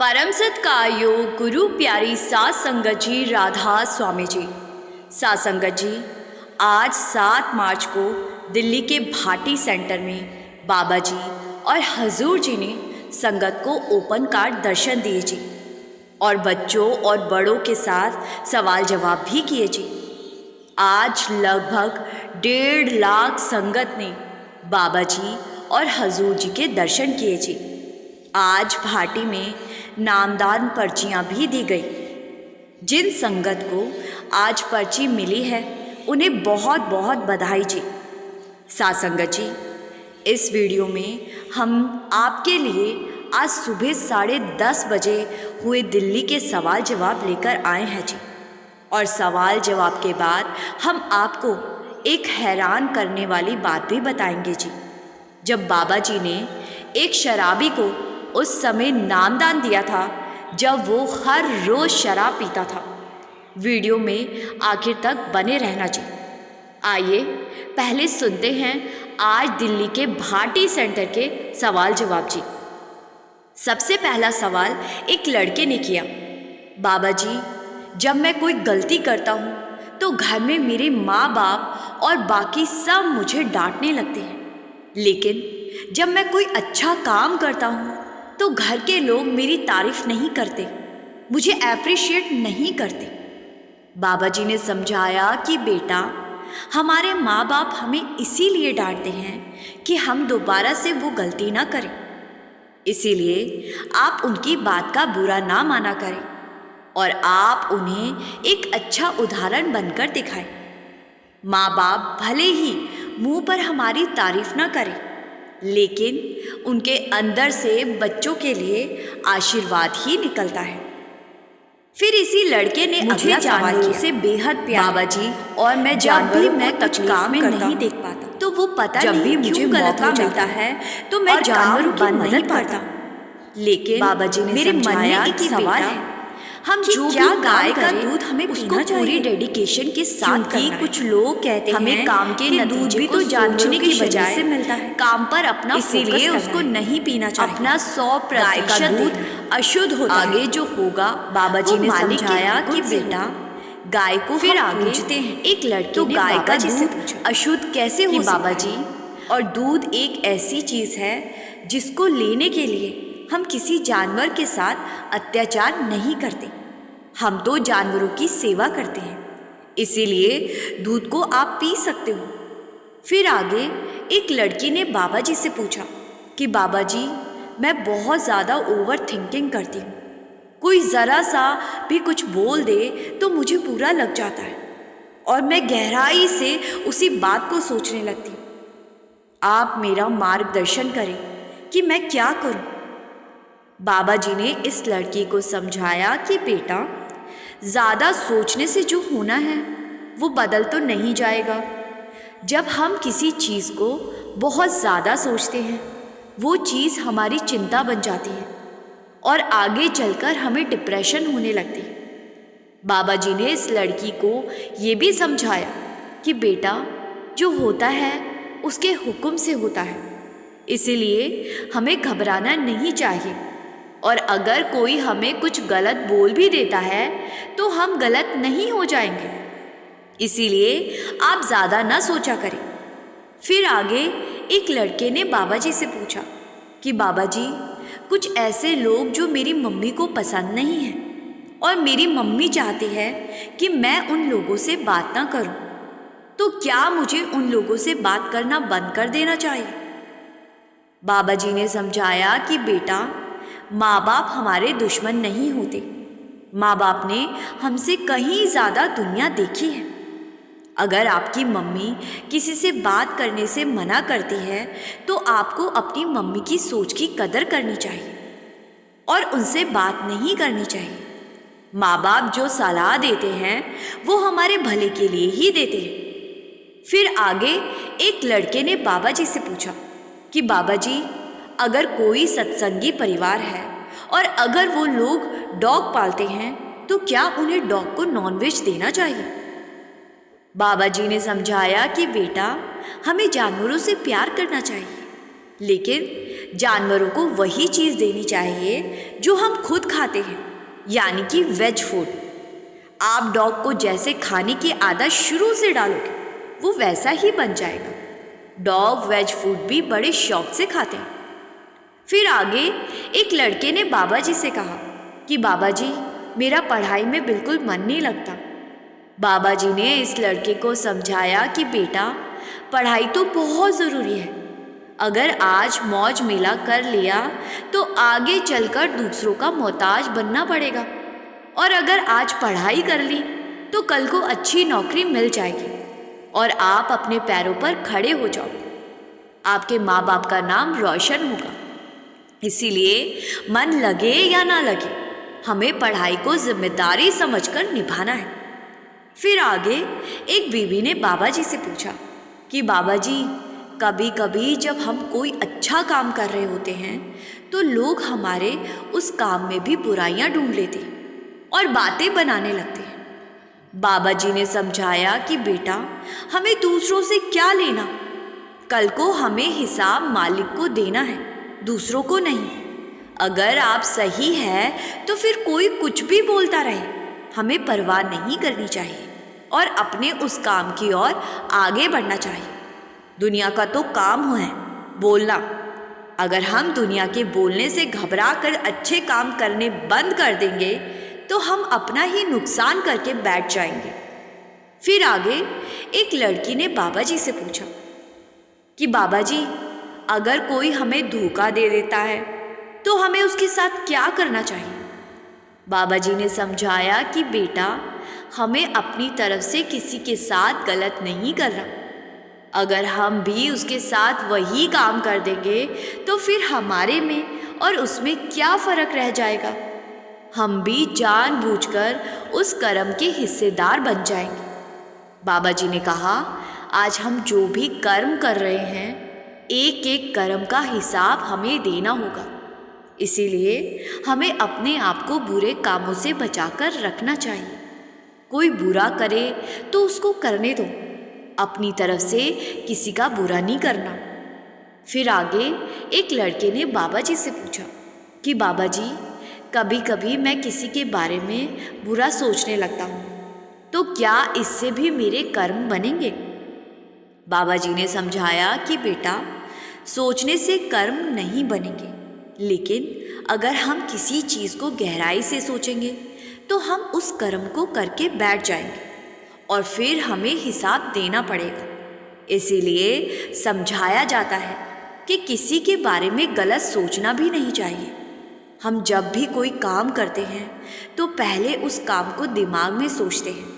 परम सत्कार्यो गुरु प्यारी सात संगत जी राधा स्वामी जी। सात संगत जी, आज 7 मार्च को दिल्ली के भाटी सेंटर में बाबा जी और हजूर जी ने संगत को ओपन कार्ड दर्शन दिए जी, और बच्चों और बड़ों के साथ सवाल जवाब भी किए जी। आज लगभग 1.5 लाख संगत ने बाबा जी और हजूर जी के दर्शन किए जी। आज भाटी में नामदान पर्चियां भी दी गई। जिन संगत को आज पर्ची मिली है उन्हें बहुत बहुत बधाई जी। सात संगत जी, इस वीडियो में हम आपके लिए आज सुबह 10:30 बजे हुए दिल्ली के सवाल जवाब लेकर आए हैं जी। और सवाल जवाब के बाद हम आपको एक हैरान करने वाली बात भी बताएंगे जी। जब बाबा जी ने एक शराबी को उस समय नामदान दिया था जब वो हर रोज शराब पीता था। वीडियो में आखिर तक बने रहना जी। आइए पहले सुनते हैं आज दिल्ली के भाटी सेंटर के सवाल जवाब जी। सबसे पहला सवाल एक लड़के ने किया, बाबा जी, जब मैं कोई गलती करता हूँ तो घर में मेरे माँ बाप और बाकी सब मुझे डांटने लगते हैं, लेकिन जब मैं कोई अच्छा काम करता हूँ तो घर के लोग मेरी तारीफ नहीं करते, मुझे अप्रिशिएट नहीं करते। बाबा जी ने समझाया कि बेटा, हमारे माँ बाप हमें इसीलिए डांटते हैं कि हम दोबारा से वो गलती ना करें। इसीलिए आप उनकी बात का बुरा ना माना करें और आप उन्हें एक अच्छा उदाहरण बनकर दिखाएं। माँ बाप भले ही मुंह पर हमारी तारीफ ना करें, लेकिन उनके अंदर से बच्चों के लिए आशीर्वाद ही निकलता है। फिर इसी लड़के ने अगला सवाल किया, से बेहद प्यार बाबा जी, और मैं जब भी मैं कुछ काम नहीं देख पाता तो वो पता जब भी मुझे मौका मिलता है तो मैं जानवरों की मदद करता। लेकिन बाबा जी ने मेरे मन में एक सवाल है, हम जो क्या गाय का दूध हमें पीना चाहिए पूरी डेडिकेशन के साथ करना है। कुछ लोग कहते हैं हमें काम के नतीजे भी तो जानने की बजाय से मिलता है, काम पर अपना, इसीलिए उसको नहीं पीना चाहिए। अपना 100% दूध अशुद्ध होता है। आगे जो होगा बाबा जी ने समझाया कि बेटा, गाय को फिर आगे पूछते हैं। एक लड़के तो गाय का दूध अशुद्ध कैसे हो बाबा जी? और दूध एक ऐसी चीज है जिसको लेने के लिए हम किसी जानवर के साथ अत्याचार नहीं करते, हम तो जानवरों की सेवा करते हैं, इसीलिए दूध को आप पी सकते हो। फिर आगे एक लड़की ने बाबा जी से पूछा कि बाबा जी, मैं बहुत ज़्यादा ओवर थिंकिंग करती हूँ, कोई ज़रा सा भी कुछ बोल दे तो मुझे बुरा लग जाता है और मैं गहराई से उसी बात को सोचने लगती हूँ। आप मेरा मार्गदर्शन करें कि मैं क्या करूँ। बाबा जी ने इस लड़की को समझाया कि बेटा, ज़्यादा सोचने से जो होना है वो बदल तो नहीं जाएगा। जब हम किसी चीज़ को बहुत ज़्यादा सोचते हैं वो चीज़ हमारी चिंता बन जाती है और आगे चलकर हमें डिप्रेशन होने लगती है। बाबा जी ने इस लड़की को ये भी समझाया कि बेटा, जो होता है उसके हुक्म से होता है, इसीलिए हमें घबराना नहीं चाहिए, और अगर कोई हमें कुछ गलत बोल भी देता है तो हम गलत नहीं हो जाएंगे, इसीलिए आप ज़्यादा ना सोचा करें। फिर आगे एक लड़के ने बाबा जी से पूछा कि बाबा जी, कुछ ऐसे लोग जो मेरी मम्मी को पसंद नहीं हैं और मेरी मम्मी चाहती है कि मैं उन लोगों से बात ना करूं, तो क्या मुझे उन लोगों से बात करना बंद कर देना चाहिए? बाबा जी ने समझाया कि बेटा, माँ बाप हमारे दुश्मन नहीं होते, माँ बाप ने हमसे कहीं ज़्यादा दुनिया देखी है। अगर आपकी मम्मी किसी से बात करने से मना करती है तो आपको अपनी मम्मी की सोच की कदर करनी चाहिए और उनसे बात नहीं करनी चाहिए। माँ बाप जो सलाह देते हैं वो हमारे भले के लिए ही देते हैं। फिर आगे एक लड़के ने बाबा जी से पूछा कि बाबा जी, अगर कोई सत्संगी परिवार है और अगर वो लोग डॉग पालते हैं तो क्या उन्हें डॉग को नॉनवेज देना चाहिए? बाबा जी ने समझाया कि बेटा, हमें जानवरों से प्यार करना चाहिए, लेकिन जानवरों को वही चीज़ देनी चाहिए जो हम खुद खाते हैं, यानी कि वेज फूड। आप डॉग को जैसे खाने की आदत शुरू से डालोगे वो वैसा ही बन जाएगा। डॉग वेज फूड भी बड़े शौक से खाते हैं। फिर आगे एक लड़के ने बाबा जी से कहा कि बाबा जी, मेरा पढ़ाई में बिल्कुल मन नहीं लगता। बाबा जी ने इस लड़के को समझाया कि बेटा, पढ़ाई तो बहुत ज़रूरी है। अगर आज मौज मेला कर लिया तो आगे चलकर दूसरों का मोहताज बनना पड़ेगा, और अगर आज पढ़ाई कर ली तो कल को अच्छी नौकरी मिल जाएगी और आप अपने पैरों पर खड़े हो जाओगे। आपके माँ बाप का नाम रोशन होगा। इसीलिए मन लगे या ना लगे, हमें पढ़ाई को जिम्मेदारी समझकर निभाना है। फिर आगे एक बीवी ने बाबा जी से पूछा कि बाबा जी, कभी कभी जब हम कोई अच्छा काम कर रहे होते हैं तो लोग हमारे उस काम में भी बुराइयां ढूंढ लेते हैं और बातें बनाने लगते हैं। बाबा जी ने समझाया कि बेटा, हमें दूसरों से क्या लेना, कल को हमें हिसाब मालिक को देना है, दूसरों को नहीं। अगर आप सही है तो फिर कोई कुछ भी बोलता रहे, हमें परवाह नहीं करनी चाहिए और अपने उस काम की ओर आगे बढ़ना चाहिए। दुनिया का तो काम है बोलना। अगर हम दुनिया के बोलने से घबरा कर अच्छे काम करने बंद कर देंगे तो हम अपना ही नुकसान करके बैठ जाएंगे। फिर आगे एक लड़की ने बाबा जी से पूछा कि बाबा जी, अगर कोई हमें धोखा दे देता है तो हमें उसके साथ क्या करना चाहिए? बाबा जी ने समझाया कि बेटा, हमें अपनी तरफ से किसी के साथ गलत नहीं करना। अगर हम भी उसके साथ वही काम कर देंगे तो फिर हमारे में और उसमें क्या फ़र्क रह जाएगा? हम भी जानबूझकर उस कर्म के हिस्सेदार बन जाएंगे। बाबा जी ने कहा, आज हम जो भी कर्म कर रहे हैं, एक एक कर्म का हिसाब हमें देना होगा। इसीलिए हमें अपने आप को बुरे कामों से बचाकर रखना चाहिए। कोई बुरा करे तो उसको करने दो, अपनी तरफ से किसी का बुरा नहीं करना। फिर आगे एक लड़के ने बाबा जी से पूछा कि बाबा जी, कभी कभी मैं किसी के बारे में बुरा सोचने लगता हूँ, तो क्या इससे भी मेरे कर्म बनेंगे? बाबा जी ने समझाया कि बेटा, सोचने से कर्म नहीं बनेंगे, लेकिन अगर हम किसी चीज़ को गहराई से सोचेंगे तो हम उस कर्म को करके बैठ जाएंगे और फिर हमें हिसाब देना पड़ेगा। इसीलिए समझाया जाता है कि किसी के बारे में गलत सोचना भी नहीं चाहिए। हम जब भी कोई काम करते हैं तो पहले उस काम को दिमाग में सोचते हैं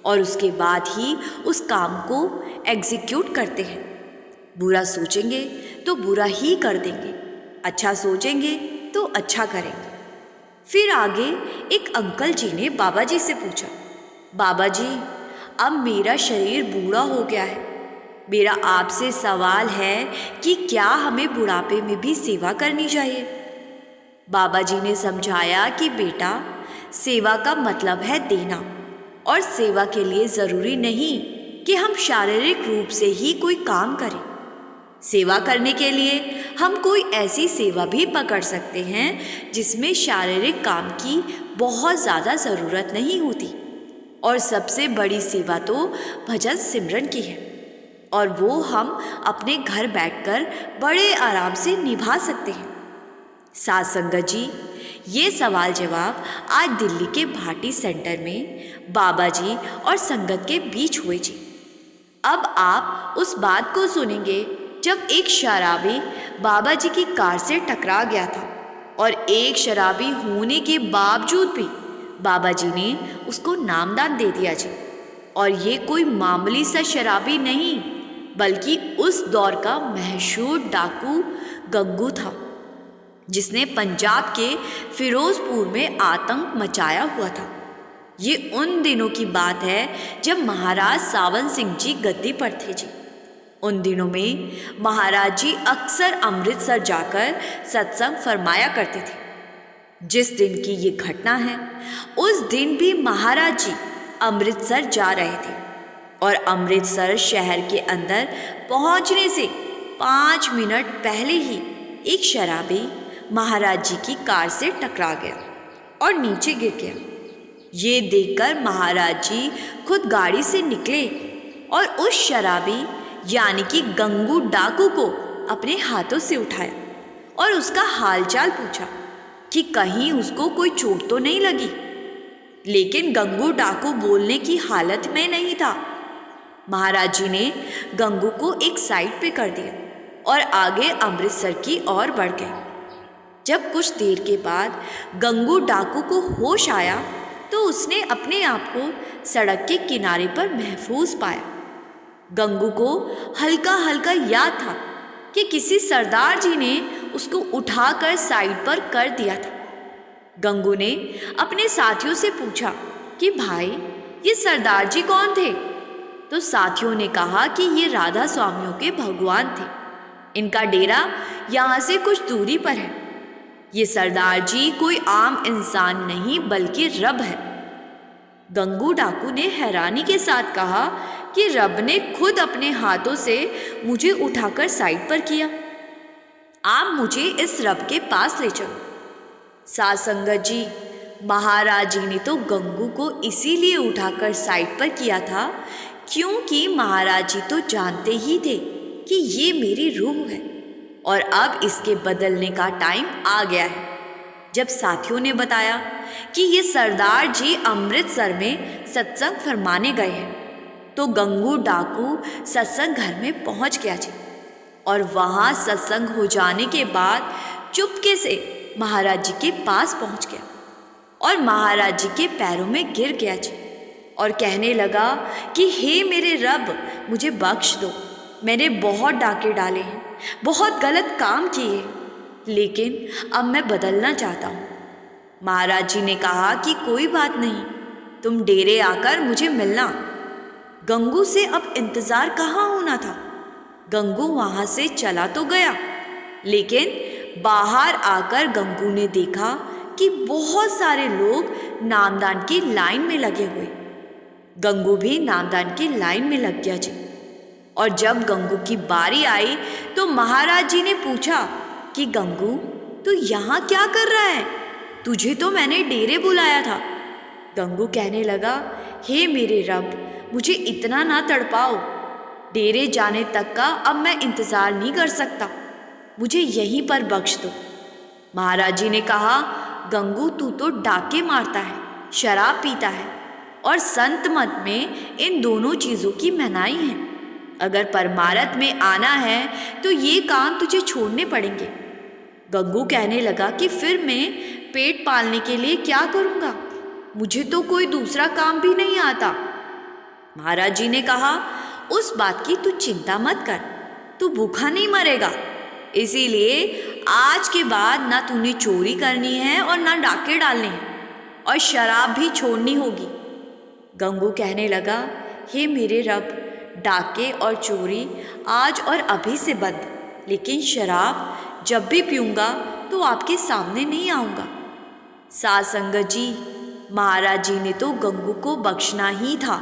और उसके बाद ही उस काम को एग्जीक्यूट करते हैं। बुरा सोचेंगे तो बुरा ही कर देंगे, अच्छा सोचेंगे तो अच्छा करेंगे। फिर आगे एक अंकल जी ने बाबा जी से पूछा, बाबा जी, अब मेरा शरीर बूढ़ा हो गया है, मेरा आपसे सवाल है कि क्या हमें बुढ़ापे में भी सेवा करनी चाहिए? बाबा जी ने समझाया कि बेटा, सेवा का मतलब है देना, और सेवा के लिए ज़रूरी नहीं कि हम शारीरिक रूप से ही कोई काम करें। सेवा करने के लिए हम कोई ऐसी सेवा भी पकड़ सकते हैं जिसमें शारीरिक काम की बहुत ज़्यादा ज़रूरत नहीं होती। और सबसे बड़ी सेवा तो भजन सिमरन की है, और वो हम अपने घर बैठकर बड़े आराम से निभा सकते हैं। साथ संगत जी, ये सवाल जवाब आज दिल्ली के भाटी सेंटर में बाबा जी और संगत के बीच हुए जी। अब आप उस बात को सुनेंगे जब एक शराबी बाबा जी की कार से टकरा गया था, और एक शराबी होने के बावजूद भी बाबा जी ने उसको नामदान दे दिया जी। और ये कोई मामूली सा शराबी नहीं, बल्कि उस दौर का मशहूर डाकू गंगू था, जिसने पंजाब के फिरोजपुर में आतंक मचाया हुआ था। ये उन दिनों की बात है जब महाराज सावन सिंह जी गद्दी पर थे जी। उन दिनों में महाराज जी अक्सर अमृतसर जाकर सत्संग फरमाया करते थे। जिस दिन की ये घटना है, उस दिन भी महाराज जी अमृतसर जा रहे थे, और अमृतसर शहर के अंदर पहुंचने से 5 मिनट पहले ही एक शराबी महाराज जी की कार से टकरा गया और नीचे गिर गया। ये देखकर महाराज जी खुद गाड़ी से निकले और उस शराबी यानी कि गंगू डाकू को अपने हाथों से उठाया और उसका हालचाल पूछा कि कहीं उसको कोई चोट तो नहीं लगी। लेकिन गंगू डाकू बोलने की हालत में नहीं था। महाराज जी ने गंगू को एक साइड पे कर दिया और आगे अमृतसर की ओर बढ़ गए। जब कुछ देर के बाद गंगू डाकू को होश आया तो उसने अपने आप को सड़क के किनारे पर महफूज पाया। गंगू को हल्का हल्का याद था कि किसी सरदार जी ने उसको उठाकर साइड पर कर दिया था। गंगू ने अपने साथियों से पूछा कि भाई ये सरदार जी कौन थे? तो साथियों ने कहा कि ये राधा स्वामियों के भगवान थे। इनका डेरा यहाँ से कुछ दूरी पर है। ये सरदार जी कोई आम इंसान नहीं बल्कि रब है। गंगू डाकू ने हैरानी के साथ कहा कि रब ने खुद अपने हाथों से मुझे उठाकर साइड पर किया। आप मुझे इस रब के पास ले चलो। साध संगत जी, महाराज जी ने तो गंगू को इसीलिए उठाकर साइड पर किया था क्योंकि महाराज जी तो जानते ही थे कि ये मेरी रूह है और अब इसके बदलने का टाइम आ गया है। जब साथियों ने बताया कि ये सरदार जी अमृतसर में सत्संग फरमाने गए हैं तो गंगू डाकू सत्संग घर में पहुंच गया जी और वहां सत्संग हो जाने के बाद चुपके से महाराज जी के पास पहुंच गया और महाराज जी के पैरों में गिर गया जी और कहने लगा कि हे मेरे रब, मुझे बख्श दो। मैंने बहुत डाके डाले हैं, बहुत गलत काम किए, लेकिन अब मैं बदलना चाहता हूँ। महाराज जी ने कहा कि कोई बात नहीं, तुम डेरे आकर मुझे मिलना। गंगू से अब इंतज़ार कहाँ होना था। गंगू वहाँ से चला तो गया, लेकिन बाहर आकर गंगू ने देखा कि बहुत सारे लोग नामदान की लाइन में लगे हुए। गंगू भी नामदान की लाइन में लग गया जी। और जब गंगू की बारी आई तो महाराज जी ने पूछा कि गंगू, तू यहाँ क्या कर रहा है? तुझे तो मैंने डेरे बुलाया था। गंगू कहने लगा, हे मेरे रब, मुझे इतना ना तड़पाओ। डेरे जाने तक का अब मैं इंतज़ार नहीं कर सकता, मुझे यहीं पर बख्श दो। महाराज जी ने कहा, गंगू तू तो डाके मारता है, शराब पीता है और संत मत में इन दोनों चीज़ों की मनाही है। अगर परमार्थ में आना है तो ये काम तुझे छोड़ने पड़ेंगे। गंगू कहने लगा कि फिर मैं पेट पालने के लिए क्या करूँगा? मुझे तो कोई दूसरा काम भी नहीं आता। महाराज जी ने कहा, उस बात की तू चिंता मत कर, तू भूखा नहीं मरेगा। इसीलिए आज के बाद ना तूने चोरी करनी है और ना डाके डालने हैं और शराब भी छोड़नी होगी। गंगू कहने लगा, हे मेरे रब, डाके और चोरी आज और अभी से बंद, लेकिन शराब जब भी पीऊँगा तो आपके सामने नहीं आऊँगा। साध संगत जी, महाराज जी ने तो गंगू को बख्शना ही था।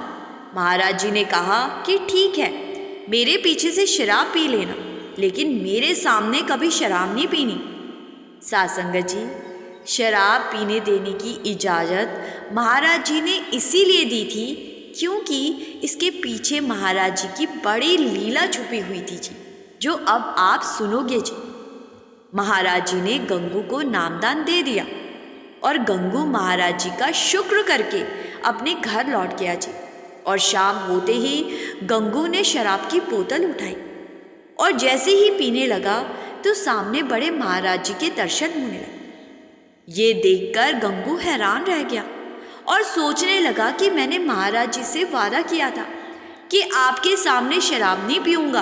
महाराज जी ने कहा कि ठीक है, मेरे पीछे से शराब पी लेना, लेकिन मेरे सामने कभी शराब नहीं पीनी। साध संगत जी, शराब पीने देने की इजाज़त महाराज जी ने इसीलिए दी थी क्योंकि इसके पीछे महाराज जी की बड़ी लीला छुपी हुई थी जी, जो अब आप सुनोगे जी। महाराज जी ने गंगू को नामदान दे दिया और गंगू महाराज जी का शुक्र करके अपने घर लौट गया जी। और शाम होते ही गंगू ने शराब की बोतल उठाई और जैसे ही पीने लगा तो सामने बड़े महाराज जी के दर्शन होने लगे। ये देखकर गंगू हैरान रह गया और सोचने लगा कि मैंने महाराज जी से वादा किया था कि आपके सामने शराब नहीं पीऊँगा।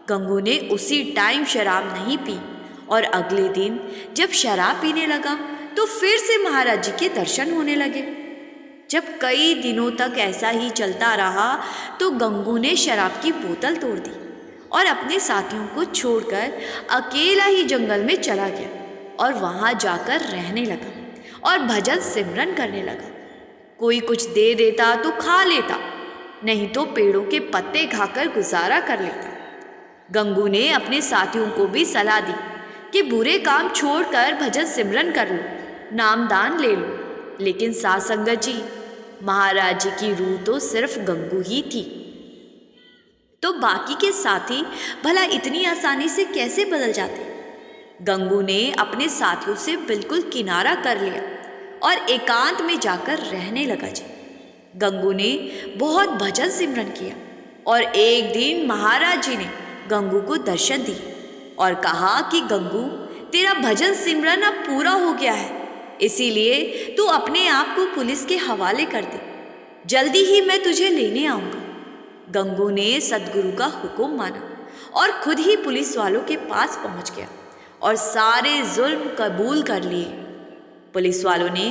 गंगू ने उसी टाइम शराब नहीं पी और अगले दिन जब शराब पीने लगा तो फिर से महाराज जी के दर्शन होने लगे। जब कई दिनों तक ऐसा ही चलता रहा तो गंगू ने शराब की बोतल तोड़ दी और अपने साथियों को छोड़कर अकेला ही जंगल में चला गया और वहाँ जाकर रहने लगा और भजन सिमरन करने लगा। कोई कुछ दे देता तो खा लेता, नहीं तो पेड़ों के पत्ते खाकर गुजारा कर लेता। गंगू ने अपने साथियों को भी सलाह दी कि बुरे काम छोड़कर भजन सिमरन कर लो, नामदान ले लो। लेकिन साध संगत जी, महाराज जी की रूह तो सिर्फ गंगू ही थी, तो बाकी के साथी भला इतनी आसानी से कैसे बदल जाते? गंगू ने अपने साथियों से बिल्कुल किनारा कर लिया और एकांत में जाकर रहने लगा जी। गंगू ने बहुत भजन सिमरन किया और एक दिन महाराज जी ने गंगू को दर्शन दिए और कहा कि गंगू, तेरा भजन सिमरन अब पूरा हो गया है, इसीलिए तू अपने आप को पुलिस के हवाले कर दे, जल्दी ही मैं तुझे लेने आऊँगा। गंगू ने सदगुरु का हुक्म माना और खुद ही पुलिस वालों के पास पहुँच गया और सारे जुल्म कबूल कर लिए। पुलिस वालों ने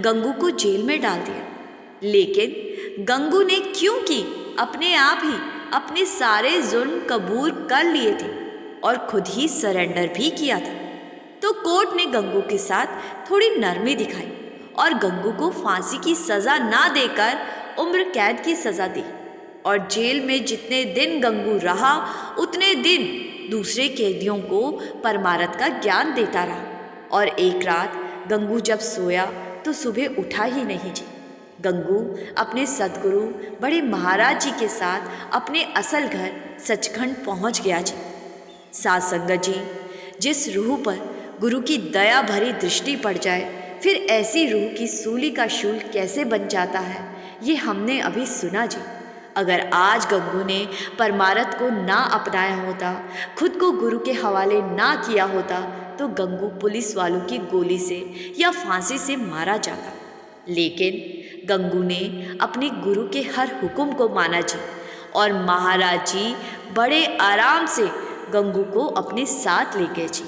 गंगू को जेल में डाल दिया, लेकिन गंगू ने क्योंकि अपने आप ही अपने सारे जुल्म कबूल कर लिए थे और खुद ही सरेंडर भी किया था, तो कोर्ट ने गंगू के साथ थोड़ी नरमी दिखाई और गंगू को फांसी की सज़ा ना देकर उम्र कैद की सज़ा दी। और जेल में जितने दिन गंगू रहा उतने दिन दूसरे कैदियों को परमार्थ का ज्ञान देता रहा। और एक रात गंगू जब सोया तो सुबह उठा ही नहीं जी। गंगू अपने सदगुरु बड़े महाराज जी के साथ अपने असल घर सचखंड पहुंच गया जी। साध संगत जी, जिस रूह पर गुरु की दया भरी दृष्टि पड़ जाए, फिर ऐसी रूह की सूली का शूल कैसे बन जाता है, ये हमने अभी सुना जी। अगर आज गंगू ने परमार्थ को ना अपनाया होता, खुद को गुरु के हवाले ना किया होता, तो गंगू पुलिस वालों की गोली से या फांसी से मारा जाता। लेकिन गंगू ने अपने गुरु के हर हुक्म को माना जी और महाराज जी बड़े आराम से गंगू को अपने साथ ले गए जी।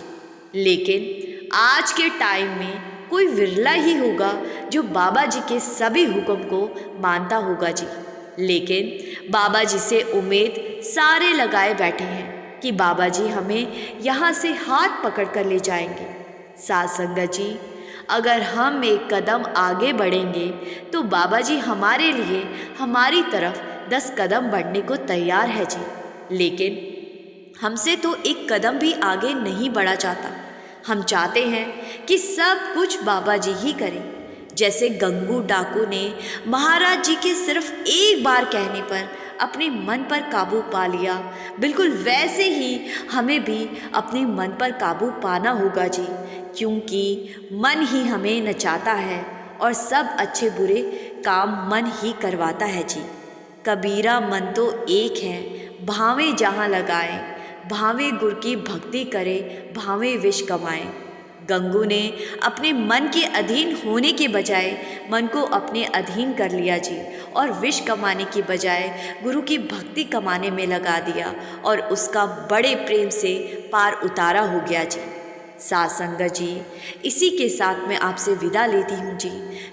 लेकिन आज के टाइम में कोई विरला ही होगा जो बाबा जी के सभी हुक्म को मानता होगा जी। लेकिन बाबा जी से उम्मीद सारे लगाए बैठे हैं कि बाबा जी हमें यहाँ से हाथ पकड़ कर ले जाएंगे। साध संगत जी, अगर हम एक कदम आगे बढ़ेंगे तो बाबा जी हमारे लिए हमारी तरफ 10 कदम बढ़ने को तैयार है जी। लेकिन हमसे तो एक कदम भी आगे नहीं बढ़ा जाता। हम चाहते हैं कि सब कुछ बाबा जी ही करें। जैसे गंगू डाकू ने महाराज जी के सिर्फ एक बार कहने पर अपने मन पर काबू पा लिया, बिल्कुल वैसे ही हमें भी अपने मन पर काबू पाना होगा जी, क्योंकि मन ही हमें नचाता है और सब अच्छे बुरे काम मन ही करवाता है जी। कबीरा मन तो एक है, भावे जहाँ लगाए, भावे गुर की भक्ति करे, भावे विष कमाए। गंगू ने अपने मन के अधीन होने के बजाय मन को अपने अधीन कर लिया जी और विष कमाने की बजाय गुरु की भक्ति कमाने में लगा दिया और उसका बड़े प्रेम से पार उतारा हो गया जी। साध संगत जी, इसी के साथ मैं आपसे विदा लेती हूँ जी।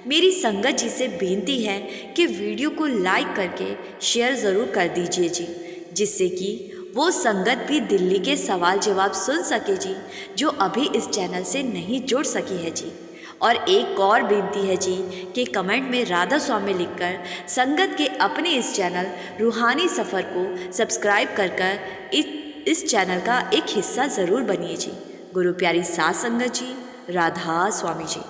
मेरी संगत जी से बेनती है कि वीडियो को लाइक करके शेयर ज़रूर कर दीजिए जी, जिससे कि वो संगत भी दिल्ली के सवाल जवाब सुन सके जी, जो अभी इस चैनल से नहीं जुड़ सकी है जी। और एक और बेनती है जी कि कमेंट में राधा स्वामी लिखकर संगत के अपने इस चैनल रूहानी सफ़र को सब्सक्राइब कर इस चैनल का एक हिस्सा ज़रूर बनिए जी। गुरु प्यारी साध संगत जी, राधा स्वामी जी।